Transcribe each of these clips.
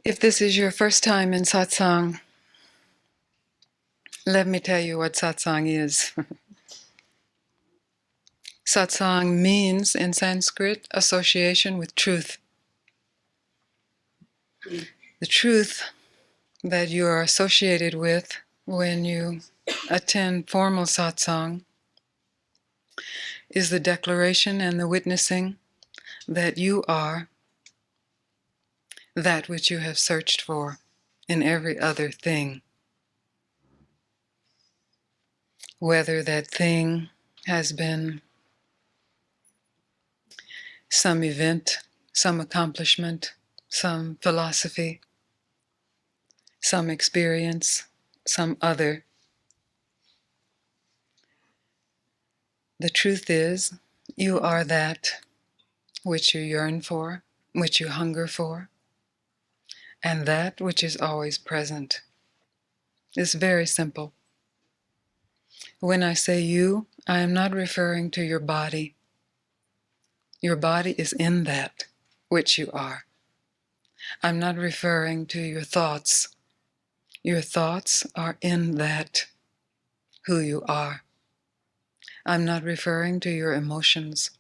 If this is your first time in satsang, let me tell you what satsang is. Satsang means, in Sanskrit, association with truth. The truth that you are associated with when you attend formal satsang is the declaration and the witnessing that you are that which you have searched for in every other thing. Whether that thing has been some event, some accomplishment, some philosophy, some experience, some other. The truth is, you are that which you yearn for, which you hunger for, and that which is always present. It's very simple. When I say you, I am not referring to your body. Your body is in that which you are. I'm not referring to your thoughts. Your thoughts are in that who you are. I'm not referring to your emotions.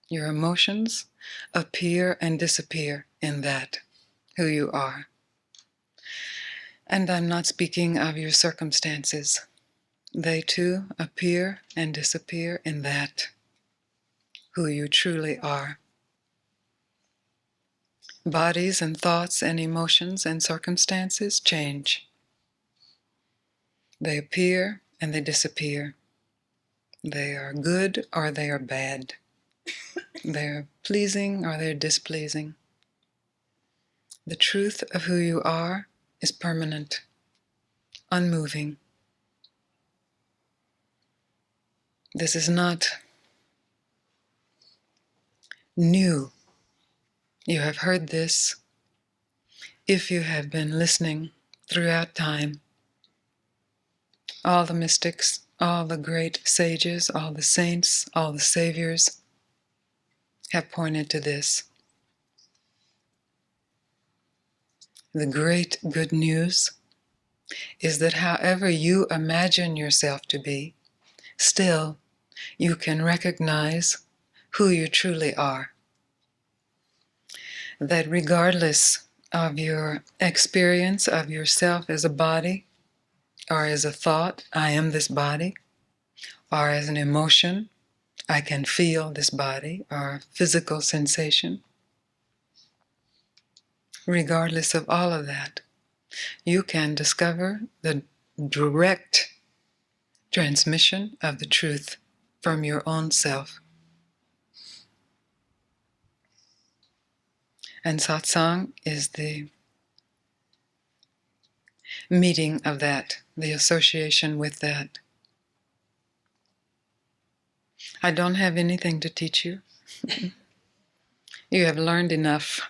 Your emotions appear and disappear in that who you are. And I'm not speaking of your circumstances. They too appear and disappear in that who you truly are. Bodies and thoughts and emotions and circumstances change. They appear and they disappear. They are good or they are bad. They're pleasing or they're displeasing. The truth of who you are is permanent, unmoving. This is not new. You have heard this if you have been listening throughout time. All the mystics, all the great sages, all the saints, all the saviors have pointed to this. The great good news is that however you imagine yourself to be, still you can recognize who you truly are. That regardless of your experience of yourself as a body, or as a thought, I am this body, or as an emotion, I can feel this body, or physical sensation, regardless of all of that, you can discover the direct transmission of the truth from your own self. And satsang is the meeting of that, the association with that. I don't have anything to teach you. You have learned enough.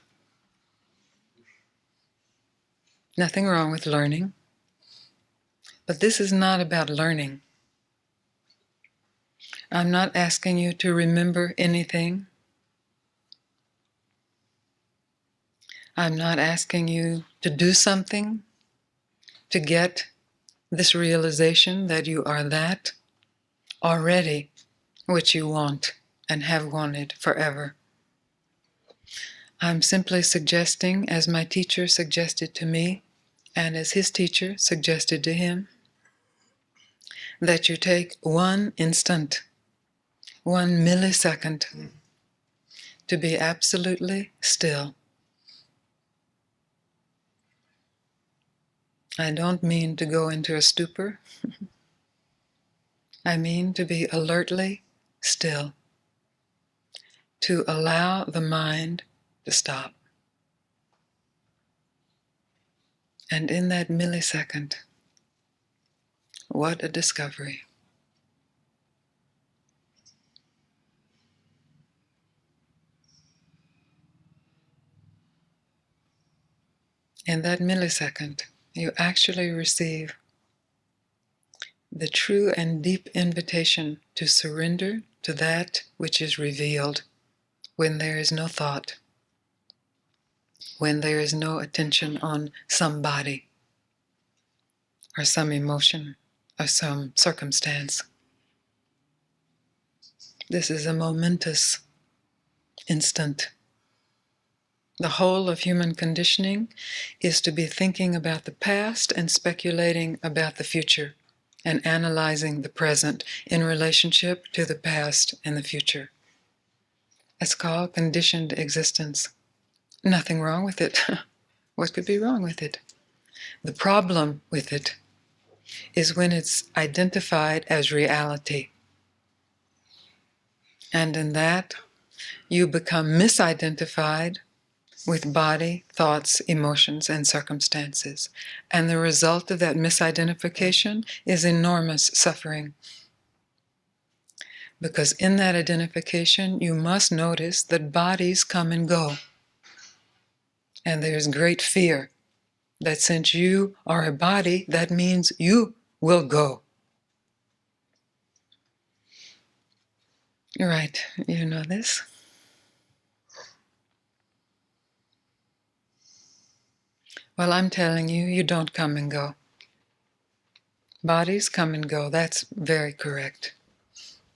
Nothing wrong with learning. But this is not about learning. I'm not asking you to remember anything. I'm not asking you to do something to get this realization that you are that already which you want and have wanted forever. I'm simply suggesting, as my teacher suggested to me, and as his teacher suggested to him, that you take 1 instant, 1 millisecond, to be absolutely still. I don't mean to go into a stupor. I mean to be alertly still, to allow the mind to stop. And in that millisecond, what a discovery. In that millisecond, you actually receive the true and deep invitation to surrender to that which is revealed when there is no thought, when there is no attention on somebody or some emotion or some circumstance. This is a momentous instant. The whole of human conditioning is to be thinking about the past and speculating about the future and analyzing the present in relationship to the past and the future. It's called conditioned existence. Nothing wrong with it. What could be wrong with it? The problem with it is when it's identified as reality. And in that, you become misidentified with body, thoughts, emotions, and circumstances. And the result of that misidentification is enormous suffering. Because in that identification, you must notice that bodies come and go. And there's great fear that since you are a body, that means you will go. Right, you know this. Well, I'm telling you, you don't come and go. Bodies come and go, that's very correct.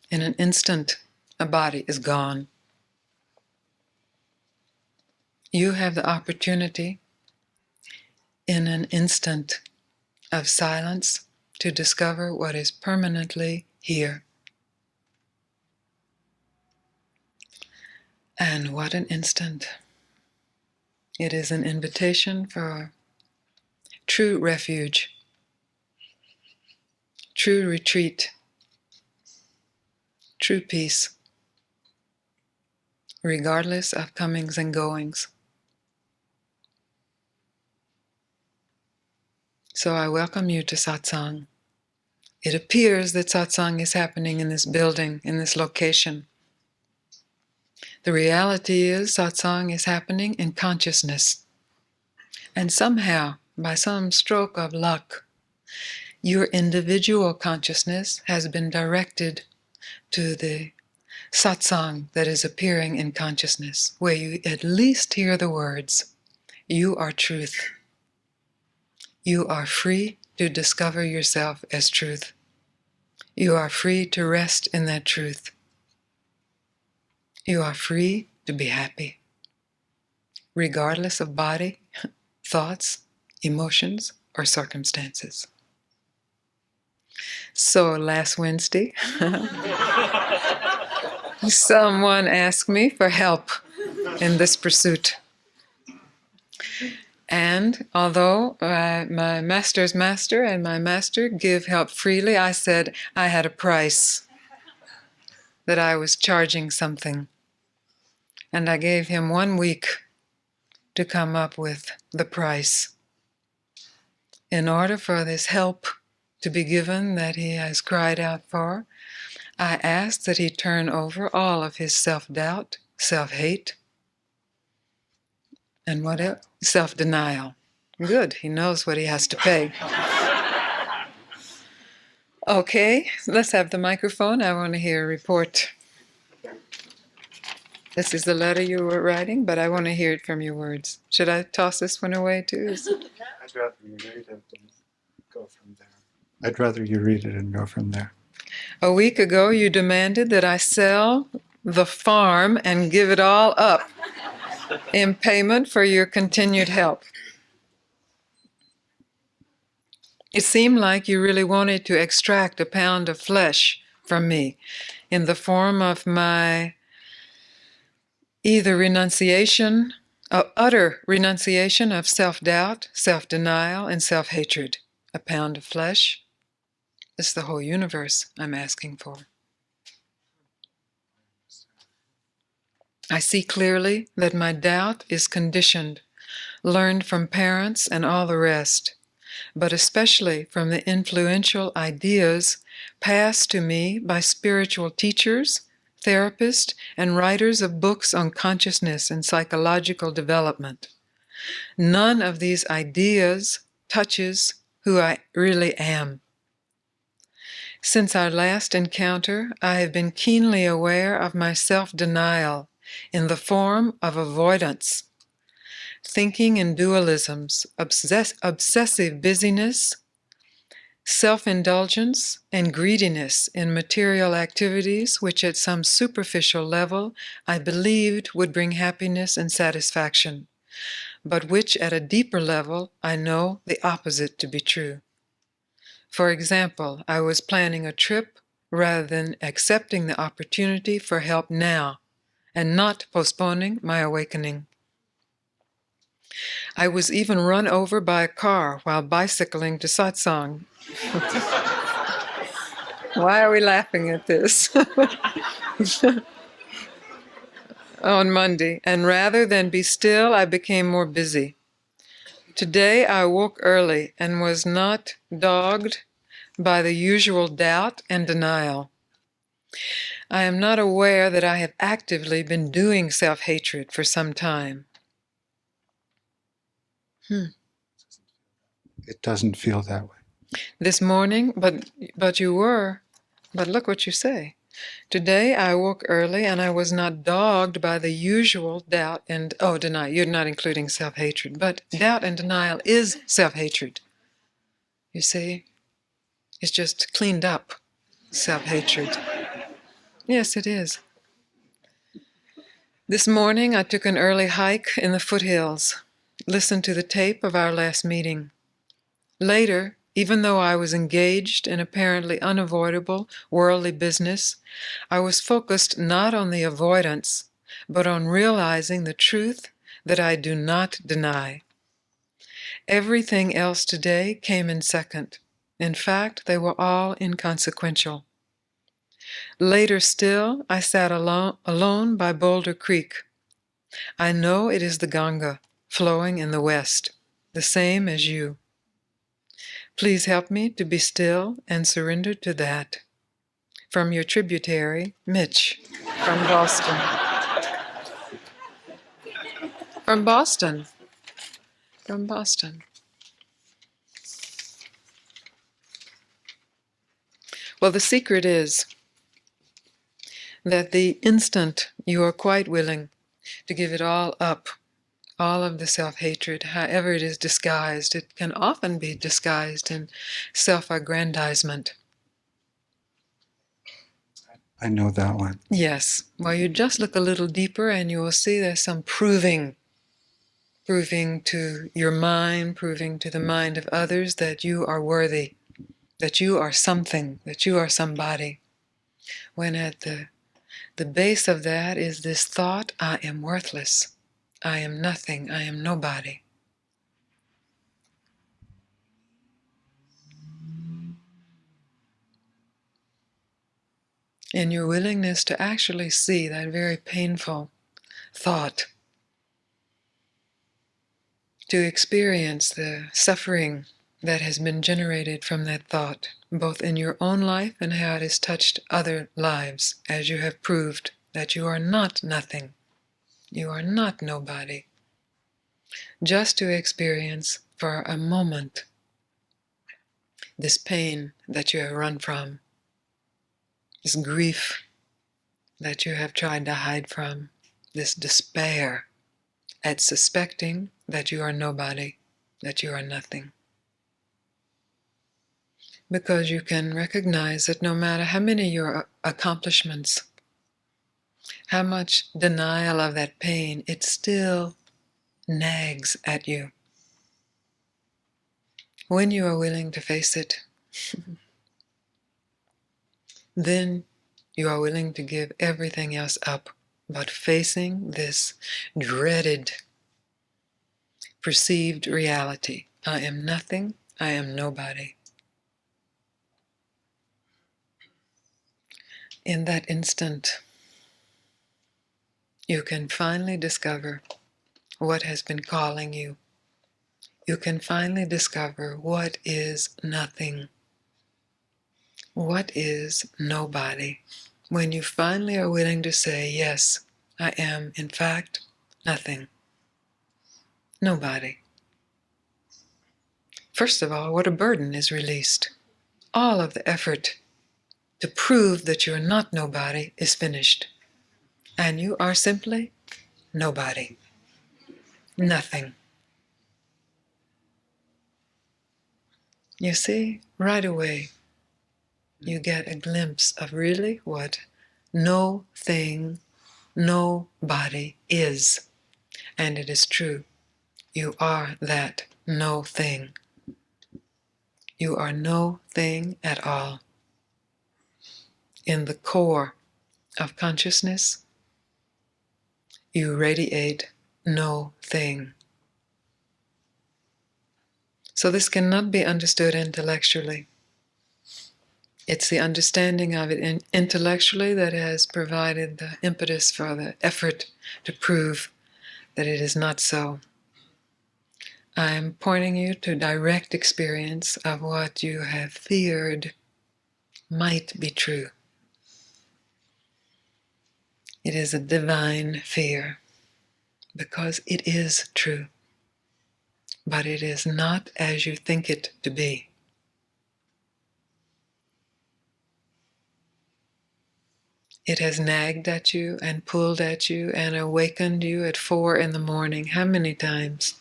In an instant, a body is gone. You have the opportunity in an instant of silence to discover what is permanently here. And what an instant. It is an invitation for true refuge, true retreat, true peace, regardless of comings and goings. So I welcome you to satsang. It appears that satsang is happening in this building, in this location. The reality is satsang is happening in consciousness. And somehow, by some stroke of luck, your individual consciousness has been directed to the satsang that is appearing in consciousness, where you at least hear the words, "You are truth." You are free to discover yourself as truth. You are free to rest in that truth. You are free to be happy, regardless of body, thoughts, emotions, or circumstances. So last Wednesday, someone asked me for help in this pursuit. And although my master's master and my master give help freely, I said I had a price, that I was charging something. And I gave him 1 week to come up with the price. In order for this help to be given that he has cried out for, I asked that he turn over all of his self-doubt, self-hate, and what else? Self-denial. Good, he knows what he has to pay. Okay, let's have the microphone. I want to hear a report. This is the letter you were writing, but I want to hear it from your words. Should I toss this one away too? I'd rather you read it and go from there. I'd rather you read it and go from there. A week ago, you demanded that I sell the farm and give it all up in payment for your continued help. It seemed like you really wanted to extract a pound of flesh from me in the form of my either renunciation, utter renunciation of self-doubt, self-denial, and self-hatred. A pound of flesh. It's the whole universe I'm asking for. I see clearly that my doubt is conditioned, learned from parents and all the rest, but especially from the influential ideas passed to me by spiritual teachers, therapists, and writers of books on consciousness and psychological development. None of these ideas touches who I really am. Since our last encounter, I have been keenly aware of my self-denial in the form of avoidance, thinking in dualisms, obsessive busyness, self-indulgence, and greediness in material activities which at some superficial level I believed would bring happiness and satisfaction, but which at a deeper level I know the opposite to be true. For example, I was planning a trip rather than accepting the opportunity for help now and not postponing my awakening. I was even run over by a car while bicycling to satsang. Why are we laughing at this? On Monday, and rather than be still, I became more busy. Today I woke early and was not dogged by the usual doubt and denial. I am not aware that I have actively been doing self-hatred for some time. It doesn't feel that way. This morning, but you were, but look what you say. Today I woke early and I was not dogged by the usual doubt and, denial. You're not including self-hatred, but doubt and denial is self-hatred. You see? It's just cleaned up self-hatred. Yes, it is. This morning I took an early hike in the foothills, listened to the tape of our last meeting. Later, even though I was engaged in apparently unavoidable worldly business, I was focused not on the avoidance, but on realizing the truth that I do not deny. Everything else today came in second. In fact, they were all inconsequential. Later still, I sat alone by Boulder Creek. I know it is the Ganga, flowing in the west, the same as you. Please help me to be still and surrender to that. From your tributary, Mitch, from Boston. From Boston. From Boston. Well, the secret is that the instant you are quite willing to give it all up, all of the self-hatred, however it is disguised, it can often be disguised in self-aggrandizement. I know that one. Yes. Well, you just look a little deeper and you will see there's some proving to your mind, proving to the mind of others that you are worthy, that you are something, that you are somebody. When at the base of that is this thought, I am worthless, I am nothing, I am nobody. And your willingness to actually see that very painful thought, to experience the suffering that has been generated from that thought, both in your own life and how it has touched other lives, as you have proved that you are not nothing, you are not nobody. Just to experience for a moment this pain that you have run from, this grief that you have tried to hide from, this despair at suspecting that you are nobody, that you are nothing. Because you can recognize that no matter how many your accomplishments, how much denial of that pain, it still nags at you. When you are willing to face it, then you are willing to give everything else up, but facing this dreaded, perceived reality. I am nothing, I am nobody. In that instant, you can finally discover what has been calling you. You can finally discover what is nothing, what is nobody. When you finally are willing to say, yes, I am, in fact, nothing, nobody. First of all, what a burden is released. All of the effort to prove that you're not nobody is finished. And you are simply nobody. Nothing. You see, right away, you get a glimpse of really what no thing, no body is. And it is true. You are that no thing. You are no thing at all. In the core of consciousness, you radiate no thing. So this cannot be understood intellectually. It's the understanding of it intellectually that has provided the impetus for the effort to prove that it is not so. I am pointing you to direct experience of what you have feared might be true. It is a divine fear because it is true, but it is not as you think it to be. It has nagged at you and pulled at you and awakened you at 4 in the morning. How many times?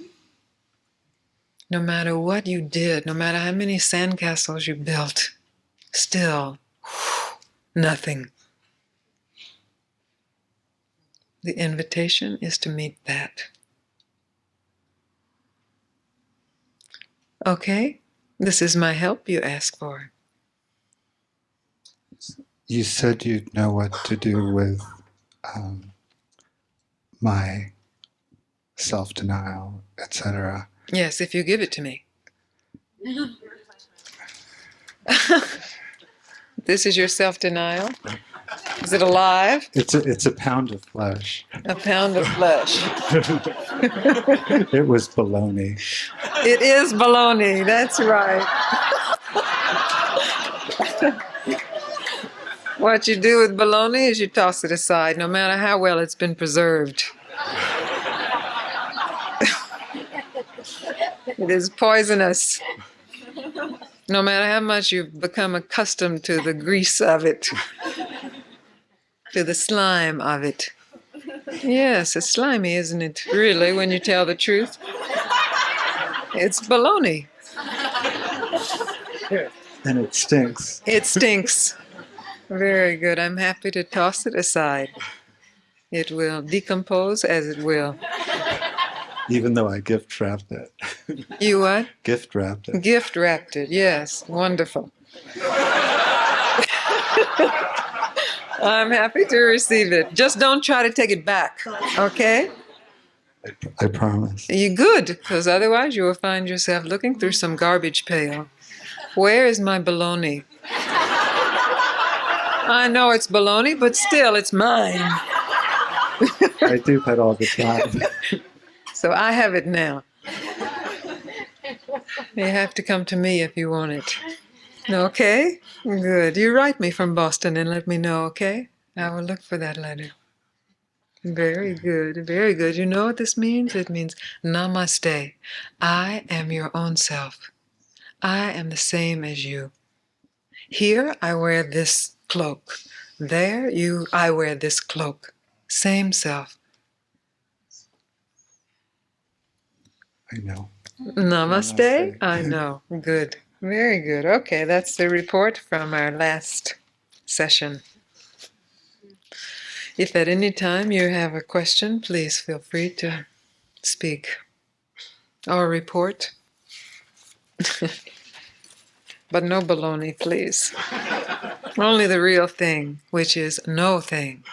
No matter what you did, no matter how many sandcastles you built, still, nothing. The invitation is to meet that. Okay, this is my help you ask for. You said you'd know what to do with my self-denial, etc. Yes, if you give it to me. This is your self-denial? Is it alive? It's a pound of flesh. A pound of flesh. It was baloney. It is baloney, that's right. What you do with baloney is you toss it aside, no matter how well it's been preserved. It is poisonous. No matter how much you've become accustomed to the grease of it, to the slime of it. Yes, it's slimy, isn't it? Really, when you tell the truth. It's baloney. And it stinks. It stinks. Very good. I'm happy to toss it aside. It will decompose as it will. Even though I gift wrapped it. You what? Gift wrapped it. Gift wrapped it. Yes. Wonderful. I'm happy to receive it. Just don't try to take it back. Okay? I promise. You good, because otherwise you will find yourself looking through some garbage pail. Where is my baloney? I know it's baloney, but still, it's mine. I do that all the time. So I have it now. You have to come to me if you want it. Okay? Good. You write me from Boston and let me know, okay? I will look for that letter. Very good. Very good. You know what this means? It means namaste. I am your own self. I am the same as you. Here I wear this cloak. There I wear this cloak. Same self. I know. Namaste. I know. Good. Very good. Okay, that's the report from our last session. If at any time you have a question, please feel free to speak or report. But no baloney, please. Only the real thing, which is no thing.